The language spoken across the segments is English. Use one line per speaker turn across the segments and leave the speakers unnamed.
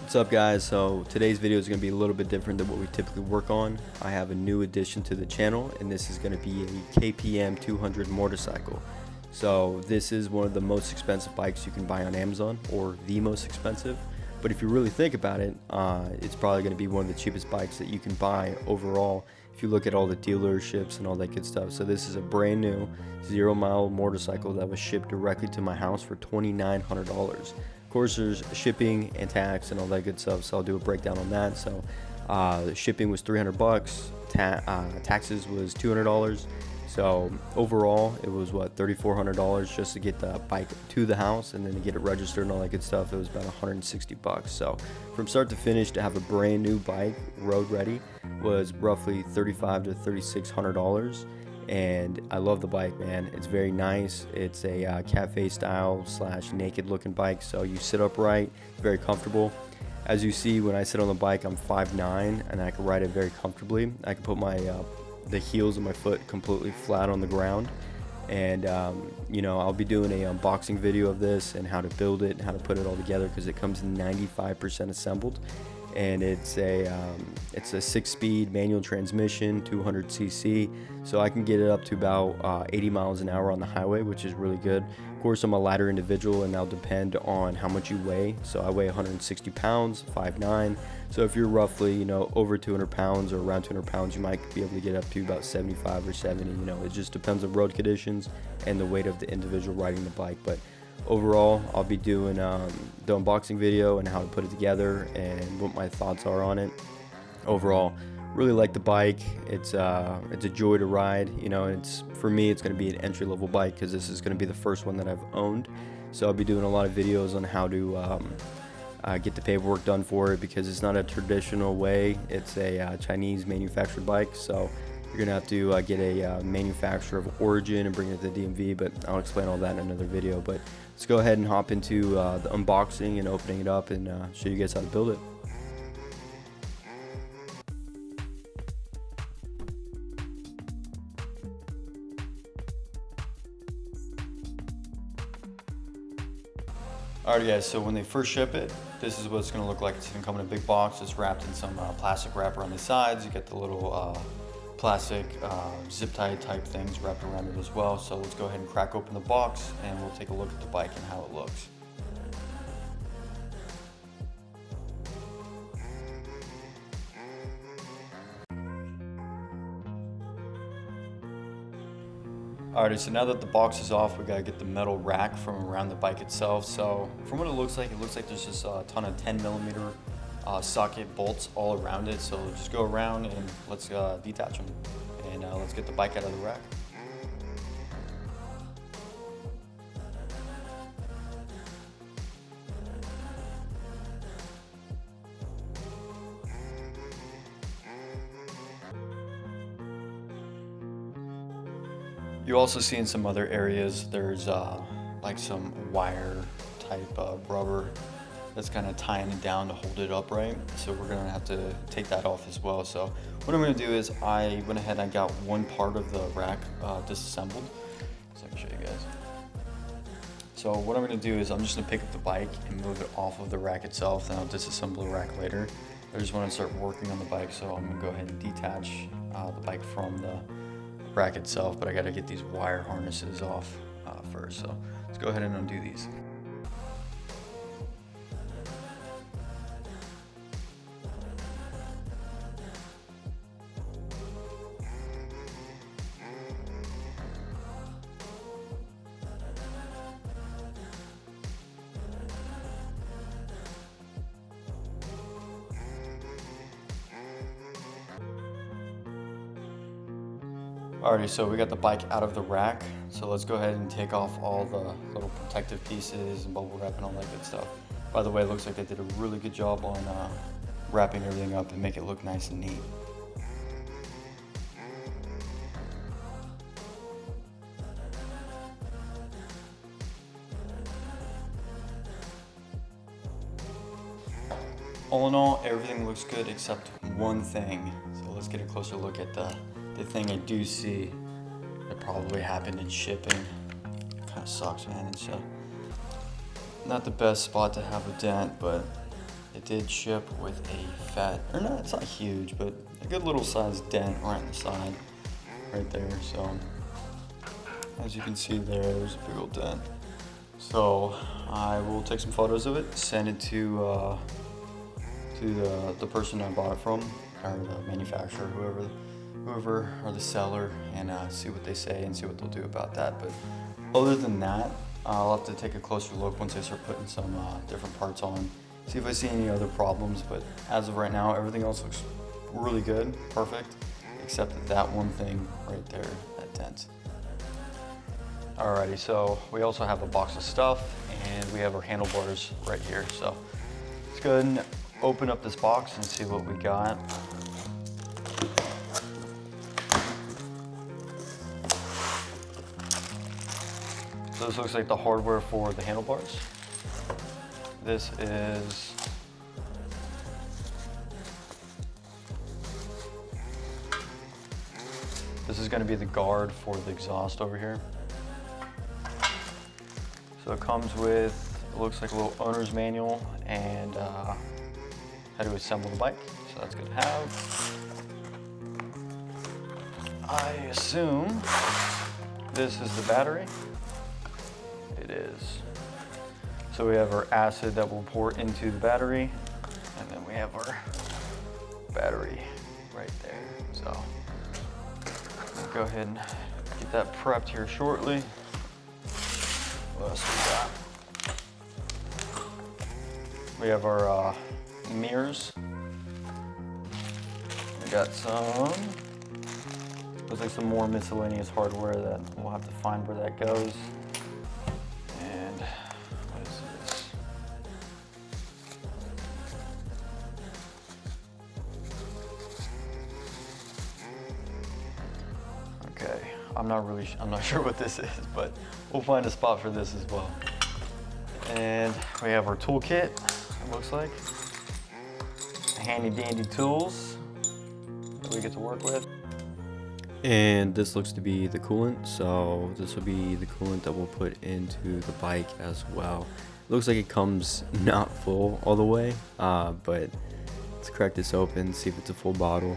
What's up, guys? So today's video is going to be a little bit different than what we typically work on. I have a new addition to the channel, and this is going to be a KPM 200 motorcycle. So this is one of the most expensive bikes you can buy on Amazon, or the most expensive. But if you really think about it, it's probably going to be one of the cheapest bikes that you can buy overall if you look at all the dealerships and all that good stuff. So this is a brand new 0-mile motorcycle that was shipped directly to my house for $2,900. Of course, there's shipping and tax and all that good stuff, so I'll do a breakdown on that. So the shipping was $300, taxes was $200. So overall, it was what, $3,400 just to get the bike to the house, and then to get it registered and all that good stuff. It was about $160. So from start to finish, to have a brand new bike road ready was roughly $3,500 to $3,600. And I love the bike, man. It's very nice. It's a cafe style / naked looking bike, so you sit upright, very comfortable. As you see, when I sit on the bike, I'm 5'9", and I can ride it very comfortably. I can put my the heels of my foot completely flat on the ground, and I'll be doing a unboxing video of this and how to build it and how to put it all together, because it comes 95% assembled. And it's a 6-speed manual transmission, 200cc, so I can get it up to about 80 miles an hour on the highway, which is really good. Of course, I'm a lighter individual, and that'll depend on how much you weigh. So I weigh 160 pounds, 5'9". So if you're roughly, over 200 pounds or around 200 pounds, you might be able to get up to about 75 or 70. It just depends on road conditions and the weight of the individual riding the bike. But overall, I'll be doing the unboxing video and how to put it together and what my thoughts are on it. Overall, really like the bike. It's a joy to ride. For me, it's going to be an entry-level bike, because this is going to be the first one that I've owned. So I'll be doing a lot of videos on how to get the paperwork done for it, because it's not a traditional way. It's a Chinese manufactured bike, so you're gonna have to get a manufacturer of origin and bring it to the DMV, but I'll explain all that in another video. But let's go ahead and hop into the unboxing and opening it up and show you guys how to build it. Alright, guys, so when they first ship it, this is what it's going to look like. It's going to come in a big box. It's wrapped in some plastic wrapper on the sides. You get the little plastic zip tie type things wrapped around it as well. So let's go ahead and crack open the box, and we'll take a look at the bike and how it looks. Alrighty, so now that the box is off, we gotta get the metal rack from around the bike itself. So from what it looks like there's just a ton of 10mm socket bolts all around it. So just go around and let's detach them, and let's get the bike out of the rack. You also see in some other areas there's like some wire type rubber that's kind of tying it down to hold it upright. So we're gonna have to take that off as well. So what I'm gonna do is I went ahead and I got one part of the rack disassembled, so I can show you guys. So what I'm gonna do is I'm just gonna pick up the bike and move it off of the rack itself, then I'll disassemble the rack later. I just want to start working on the bike, so I'm gonna go ahead and detach the bike from the rack itself, but I gotta get these wire harnesses off first. So let's go ahead and undo these. Alrighty, so we got the bike out of the rack, so let's go ahead and take off all the little protective pieces and bubble wrap and all that good stuff. By the way, it looks like they did a really good job on wrapping everything up and make it look nice and neat. All in all, everything looks good except one thing. So let's get a closer look at the thing I do see that probably happened in shipping. It kind of sucks, man. It's not the best spot to have a dent, but it did ship with a fat, or no, it's not huge, but a good little sized dent right on the side, right there. So as you can see there's a big old dent. So I will take some photos of it, send it to the person I bought it from, or the manufacturer, whoever, or the seller, and see what they say and see what they'll do about that. But other than that, I'll have to take a closer look once I start putting some different parts on, see if I see any other problems. But as of right now, everything else looks really good, perfect, except that one thing right there, that dent. Alrighty, so we also have a box of stuff, and we have our handlebars right here. So let's go ahead and open up this box and see what we got. So this looks like the hardware for the handlebars. This is going to be the guard for the exhaust over here. So it comes with, it looks like a little owner's manual and how to assemble the bike. So that's good to have. I assume this is the battery. It is. So we have our acid that will pour into the battery, and then we have our battery right there. So we'll go ahead and get that prepped here shortly. What else we got? We have our mirrors. We got some, looks like some more miscellaneous hardware that we'll have to find where that goes. And what is this? Okay, I'm not sure what this is, but we'll find a spot for this as well. And we have our toolkit, it looks like. Handy dandy tools that we get to work with. And this looks to be the coolant, so this will be the coolant that we'll put into the bike as well. It looks like it comes not full all the way, but let's crack this open, see if it's a full bottle.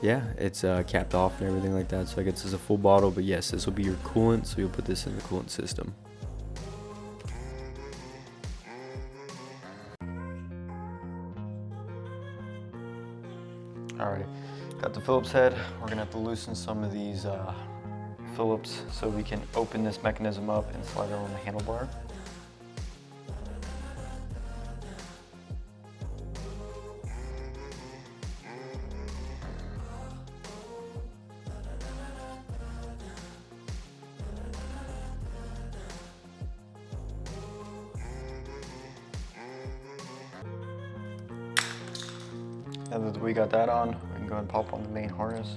Yeah, it's capped off and everything like that, so I guess it's a full bottle, but yes, this will be your coolant, so you'll put this in the coolant system. Alrighty, got the Phillips head. We're gonna have to loosen some of these Phillips so we can open this mechanism up and slide it on the handlebar. Now that we got that on, we can go ahead and pop on the main harness.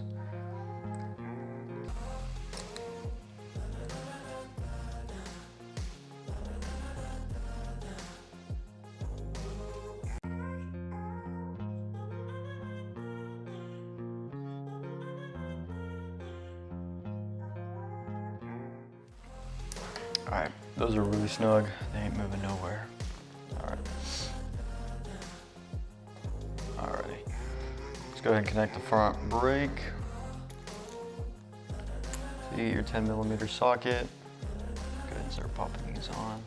All right, those are really snug. They ain't moving nowhere. All right. Alrighty, let's go ahead and connect the front brake. See your 10mm socket. Go ahead and start popping these on.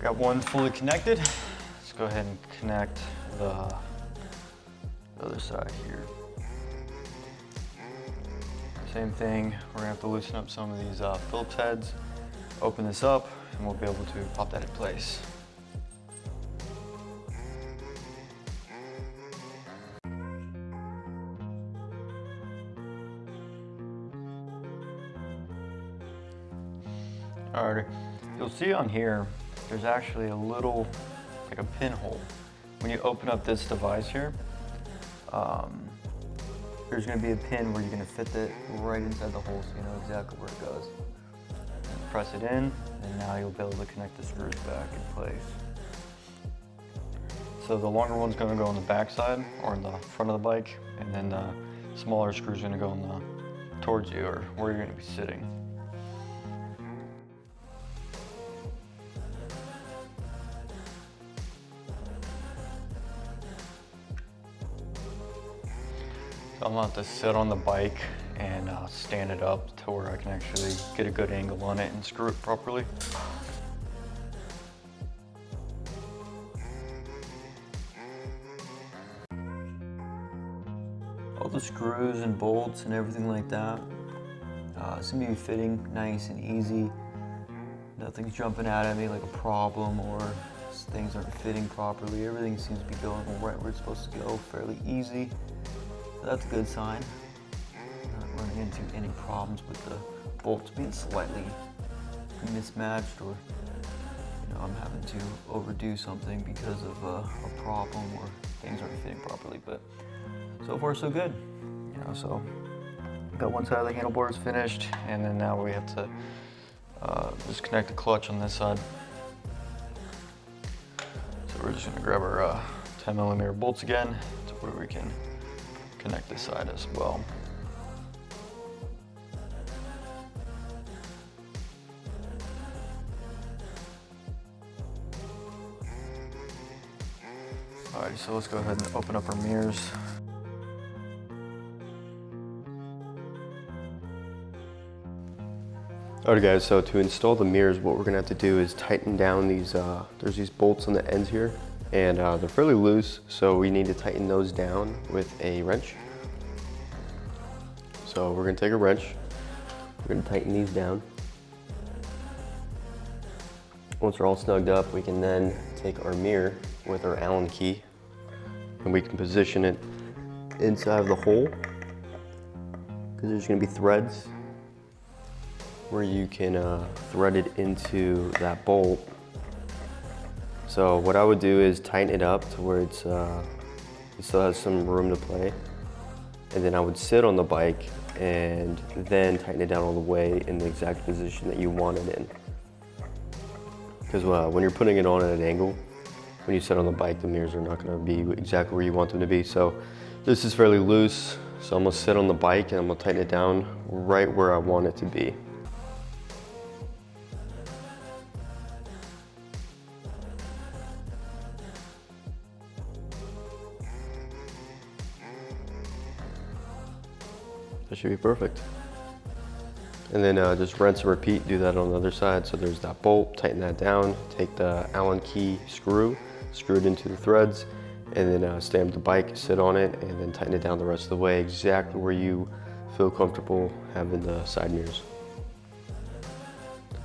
Got one fully connected. Let's go ahead and connect the other side here. Same thing, we're gonna have to loosen up some of these Phillips heads, open this up, and we'll be able to pop that in place. Alrighty, you'll see on here, there's actually a little, like a pinhole. When you open up this device here, there's going to be a pin where you're going to fit it right inside the hole so you know exactly where it goes. And press it in, and now you'll be able to connect the screws back in place. So the longer one's gonna go on the back side or in the front of the bike, and then the smaller screw's gonna go towards you or where you're gonna be sitting. So I'm gonna have to sit on the bike and stand it up to where I can actually get a good angle on it and screw it properly. All the screws and bolts and everything like that, it's gonna be fitting nice and easy. Nothing's jumping out at me like a problem or things aren't fitting properly. Everything seems to be going right where it's supposed to go, fairly easy. So that's a good sign. Not running into any problems with the bolts being slightly mismatched, or I'm having to overdo something because of a problem or things aren't fitting properly. But so far so good. So got one side of the handlebars finished, and then now we have to just connect the clutch on this side. So we're just gonna grab our 10mm bolts again to where we can connect this side as well. Alright, so let's go ahead and open up our mirrors. Alright guys, so to install the mirrors, what we're gonna have to do is tighten down these, there's these bolts on the ends here, and they're fairly loose, so we need to tighten those down with a wrench. So we're gonna take a wrench, we're gonna tighten these down. Once they're all snugged up, we can then take our mirror with our Allen key, and we can position it inside of the hole, because there's gonna be threads where you can thread it into that bolt. So what I would do is tighten it up to where it still has some room to play, and then I would sit on the bike and then tighten it down all the way in the exact position that you want it in. Because when you're putting it on at an angle, when you sit on the bike, the mirrors are not going to be exactly where you want them to be. So this is fairly loose, so I'm going to sit on the bike and I'm going to tighten it down right where I want it to be. That should be perfect. And then just rinse and repeat, do that on the other side. So there's that bolt, tighten that down, take the Allen key screw it into the threads, and then stamp the bike, sit on it, and then tighten it down the rest of the way, exactly where you feel comfortable having the side mirrors.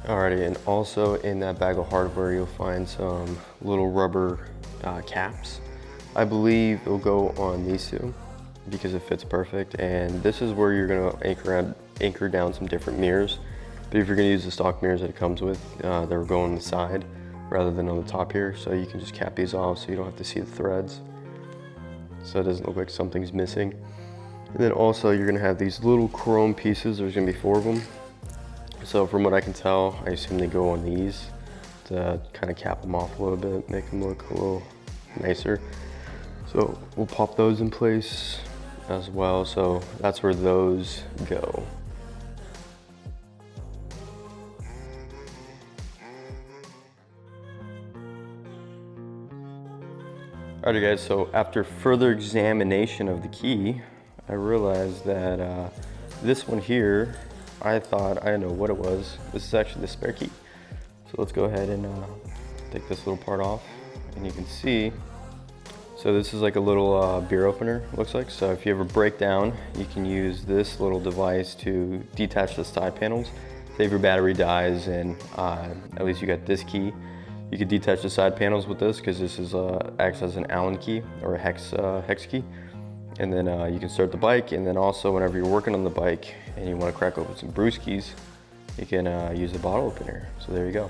Alrighty, and also in that bag of hardware, you'll find some little rubber caps. I believe it'll go on these two, because it fits perfect, and this is where you're gonna anchor down some different mirrors. But if you're gonna use the stock mirrors that it comes with, they'll go on the side rather than on the top here, so you can just cap these off so you don't have to see the threads, so it doesn't look like something's missing. And then also you're gonna have these little chrome pieces. There's gonna be 4 of them. So from what I can tell, I assume they go on these to kind of cap them off a little bit, make them look a little nicer. So we'll pop those in place as well, so that's where those go. Alrighty guys, so after further examination of the key, I realized that this one here, I thought I didn't know what it was. This is actually the spare key. So let's go ahead and take this little part off, and you can see, so this is like a little beer opener, looks like. So if you ever break down, you can use this little device to detach the side panels. Say if your battery dies and at least you got this key, you could detach the side panels with this, because this is acts as an Allen key or a hex key. And then you can start the bike, and then also whenever you're working on the bike and you want to crack open some brewskis, you can use the bottle opener. So there you go.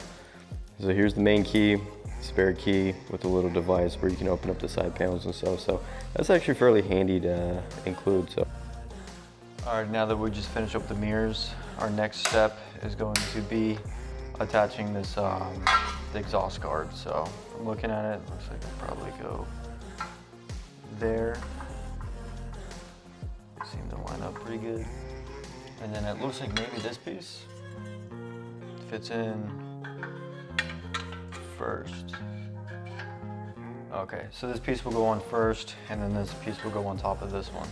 So here's the main key, spare key with a little device where you can open up the side panels and stuff. So that's actually fairly handy to include. So, all right, now that we just finished up the mirrors, our next step is going to be attaching this the exhaust guard. So from looking at it, looks like it'll probably go there. Seem to line up pretty good. And then it looks like maybe this piece fits in first. Okay, so this piece will go on first, and then this piece will go on top of this one.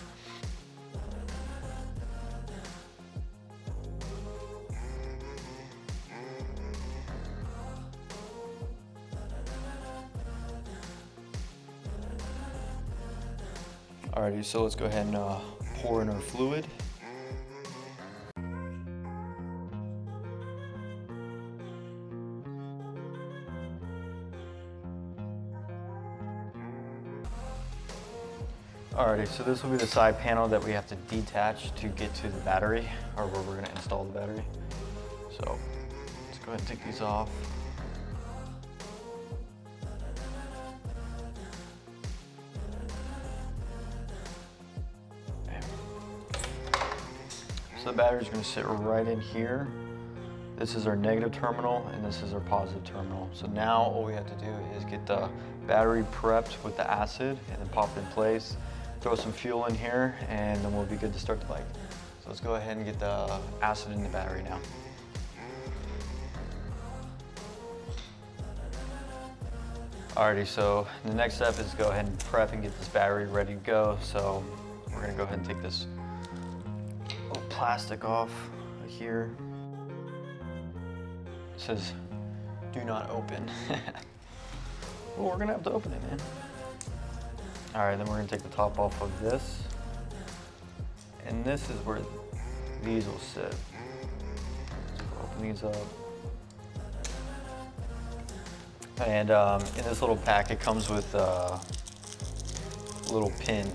Alrighty, so let's go ahead and pour in our fluid. Alrighty, so this will be the side panel that we have to detach to get to the battery, or where we're going to install the battery. So let's go ahead and take these off. So the battery is going to sit right in here. This is our negative terminal and this is our positive terminal. So now all we have to do is get the battery prepped with the acid and then pop it in place. Throw some fuel in here and then we'll be good to start the bike. So let's go ahead and get the acid in the battery now. Alrighty, so the next step is go ahead and prep and get this battery ready to go. So we're going to go ahead and take this plastic off here. It says, do not open. Well, we're gonna have to open it, man. All right, then we're gonna take the top off of this. And this is where these will sit. So we'll open these up. And in this little pack, it comes with a little pin.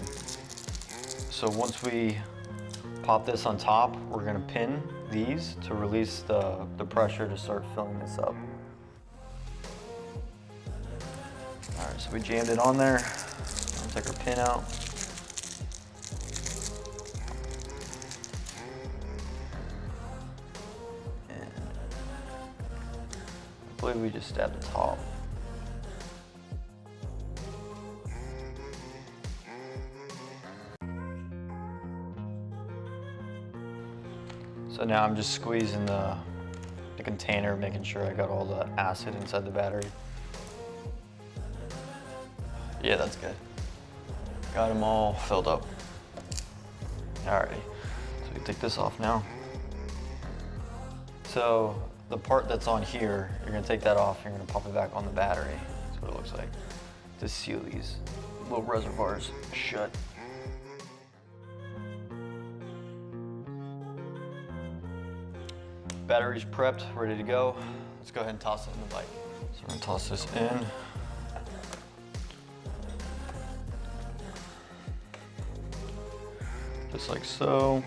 So once we pop this on top, we're gonna pin these to release the pressure to start filling this up. All right, so we jammed it on there. We'll take our pin out. And I believe we just stabbed the top. So now I'm just squeezing the container, making sure I got all the acid inside the battery. Yeah, that's good. Got them all filled up. Alrighty, so we take this off now. So the part that's on here, you're gonna take that off, you're gonna pop it back on the battery. That's what it looks like. To seal these little reservoirs shut. Battery's prepped, ready to go. Let's go ahead and toss it in the bike. So we're gonna toss this in. Just like so.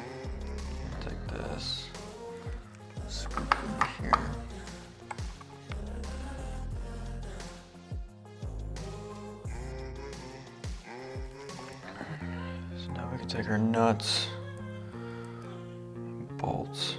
Take this, scoop it in here. So now we can take our nuts, and bolts.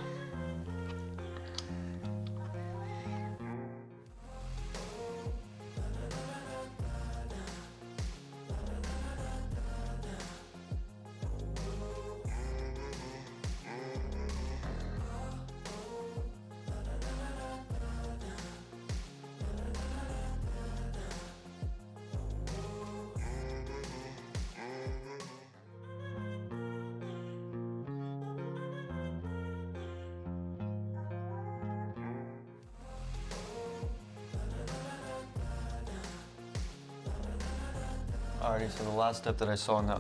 Alrighty, so the last step that I saw in the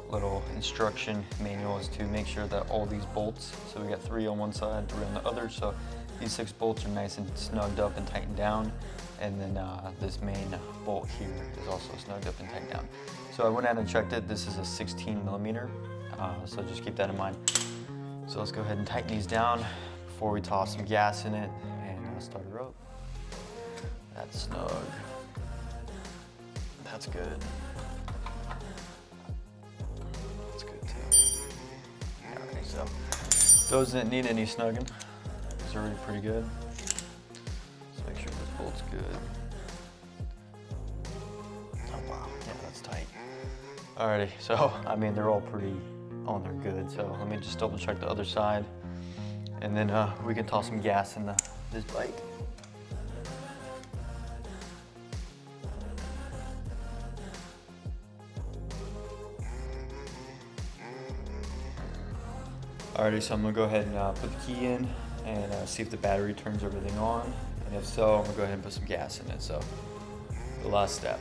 little instruction manual is to make sure that all these bolts, so we got 3 on one side, 3 on the other, so these 6 bolts are nice and snugged up and tightened down, and then this main bolt here is also snugged up and tightened down. So I went out and checked it. This is a 16 millimeter, so just keep that in mind. So let's go ahead and tighten these down before we toss some gas in it and start her up. That's snug. That's good. That's good too. Alright, so those didn't need any snugging. These are already pretty good. Let's make sure this bolt's good. Oh wow, yeah, that's tight. Alrighty, so I mean they're all pretty on there good. So let me just double check the other side, and then we can toss some gas in this bike. Alrighty, so I'm gonna go ahead and put the key in and see if the battery turns everything on. And if so, I'm gonna go ahead and put some gas in it. So the last step.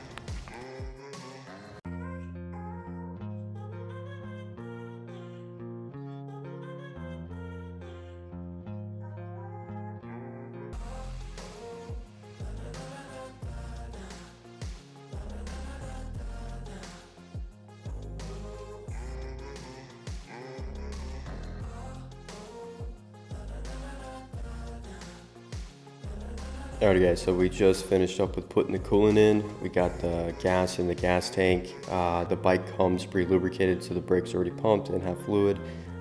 Alright guys, so we just finished up with putting the coolant in. We got the gas in the gas tank. The bike comes pre-lubricated, so the brakes are already pumped and have fluid,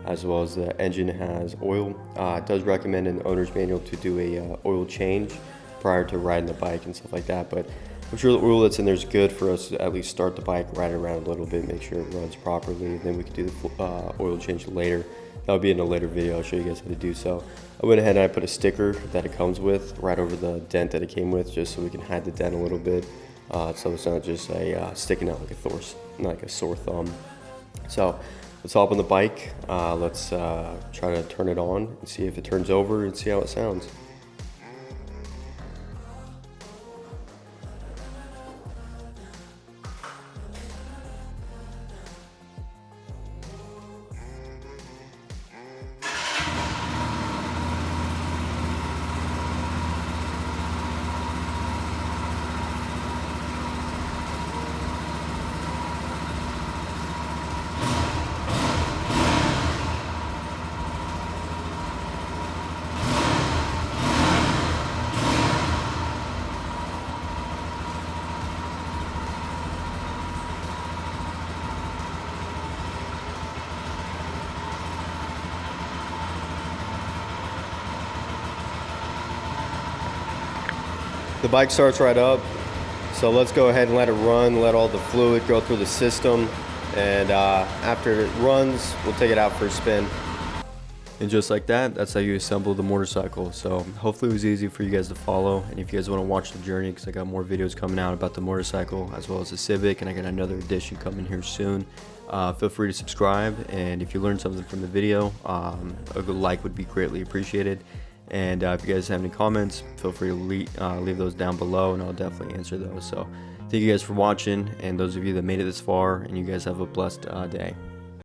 as well as the engine has oil. It does recommend in the owner's manual to do a oil change prior to riding the bike and stuff like that, but I'm sure the oil that's in there is good for us to at least start the bike, ride it around a little bit, make sure it runs properly, and then we can do the oil change later. That'll be in a later video. I'll show you guys how to do so. I went ahead and I put a sticker that it comes with right over the dent that it came with, just so we can hide the dent a little bit, so it's not just a sticking out like a sore thumb. So let's hop on the bike. Let's try to turn it on and see if it turns over and see how it sounds. The bike starts right up, so let's go ahead and let it run, let all the fluid go through the system, and after it runs, we'll take it out for a spin. And just like that, that's how you assemble the motorcycle. So hopefully it was easy for you guys to follow, and if you guys want to watch the journey, because I got more videos coming out about the motorcycle as well as the Civic, and I got another edition coming here soon, feel free to subscribe, and if you learned something from the video, a good like would be greatly appreciated. And if you guys have any comments, feel free to leave those down below, and I'll definitely answer those. So thank you guys for watching, and those of you that made it this far, and you guys have a blessed day.